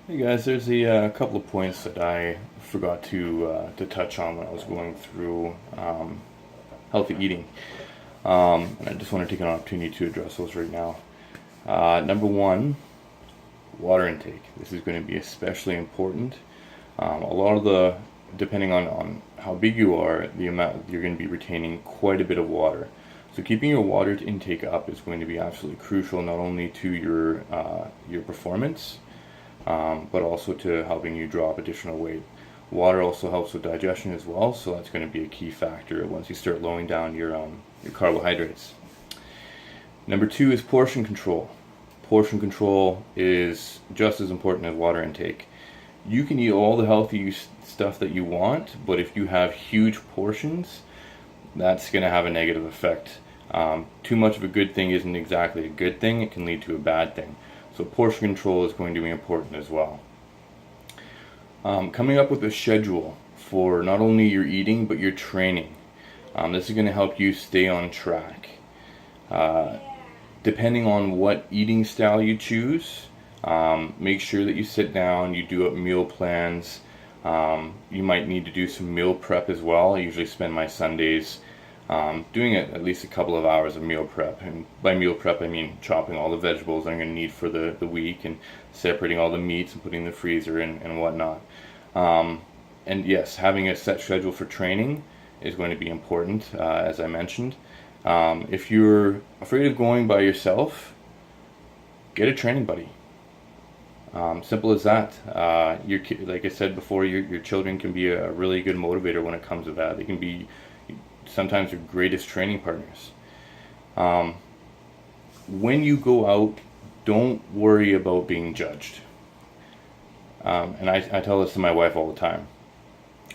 Hey guys, there's a couple of points that I forgot to touch on when I was going through healthy eating, and I just want to take an opportunity to address those right now. Number one, water intake. This is going to be especially important. A lot of depending on how big you are, the amount you're going to be retaining quite a bit of water. So keeping your water intake up is going to be absolutely crucial, not only to your performance, but also to helping you drop additional weight. Water also helps with digestion as well, so that's going to be a key factor once you start lowering down your carbohydrates. Number two is portion control. Portion control is just as important as water intake. You can eat all the healthy stuff that you want, but if you have huge portions, that's going to have a negative effect. Too much of a good thing isn't exactly a good thing, it can lead to a bad thing. So portion control is going to be important as well. Coming up with a schedule for not only your eating but your training. This is going to help you stay on track. Depending on what eating style you choose, make sure that you sit down, you do up meal plans. You might need to do some meal prep as well. I usually spend my Sundays doing it at least a couple of hours of meal prep. And by meal prep, I mean chopping all the vegetables I'm going to need for the week and separating all the meats and putting in the freezer and whatnot. And yes, having a set schedule for training is going to be important, as I mentioned. If you're afraid of going by yourself, get a training buddy. Simple as that. Like I said before, your children can be a really good motivator when it comes to that. They can be sometimes your greatest training partners. When you go out, don't worry about being judged. And I tell this to my wife all the time.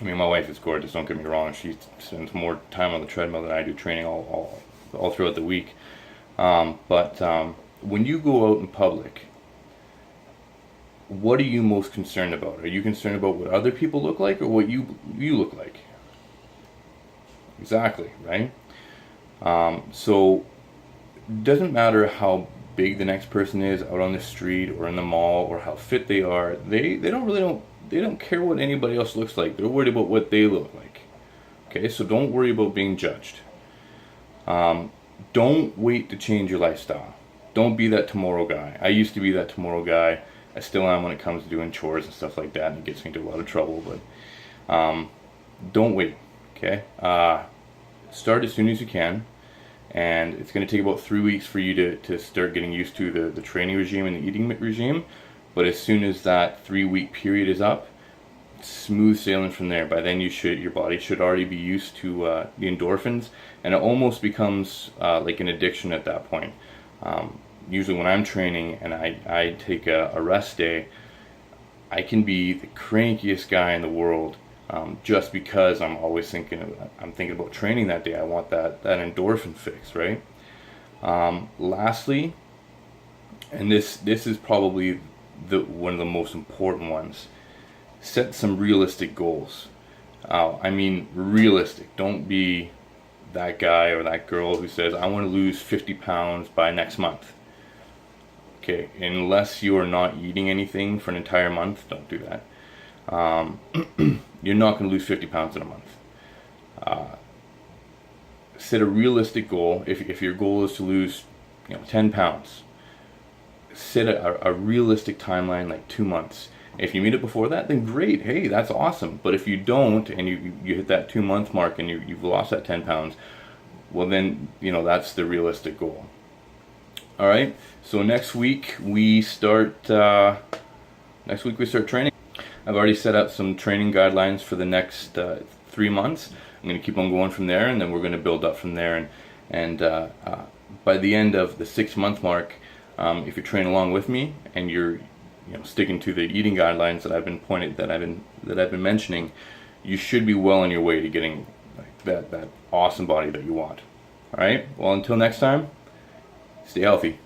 I mean, my wife is gorgeous, don't get me wrong. She spends more time on the treadmill than I do training all throughout the week. But when you go out in public, what are you most concerned about? Are you concerned about what other people look like or what you look like? Exactly, right? So it doesn't matter how big the next person is out on the street or in the mall or how fit they are. They don't care what anybody else looks like. They're worried about what they look like. Okay, so don't worry about being judged. Don't wait to change your lifestyle. Don't be that tomorrow guy. I used to be that tomorrow guy. I still am when it comes to doing chores and stuff like that, and it gets me into a lot of trouble. But don't wait. Okay, start as soon as you can, and it's going to take about 3 weeks for you to start getting used to the training regime and the eating regime. But as soon as that 3 week period is up, smooth sailing from there. By then your body should already be used to the endorphins, and it almost becomes like an addiction at that point. Usually when I'm training and I take a rest day, I can be the crankiest guy in the world. Just because I'm always thinking about training that day. I want that endorphin fix, right? Lastly, and this is probably one of the most important ones, set some realistic goals. I mean realistic. Don't be that guy or that girl who says, I want to lose 50 pounds by next month. Okay, unless you are not eating anything for an entire month, don't do that. You're not going to lose 50 pounds in a month. Set a realistic goal. If your goal is to lose 10 pounds, set a realistic timeline, like 2 months. If you meet it before that, then great. Hey, that's awesome. But if you don't, and you hit that 2 month mark and you've lost that 10 pounds, well then, that's the realistic goal. All right. So next week we start training. I've already set up some training guidelines for the next 3 months. I'm going to keep on going from there, and then we're going to build up from there. And by the end of the 6 month mark, if you're training along with me and you're sticking to the eating guidelines that I've been mentioning, you should be well on your way to getting that awesome body that you want. All right. Well, until next time, stay healthy.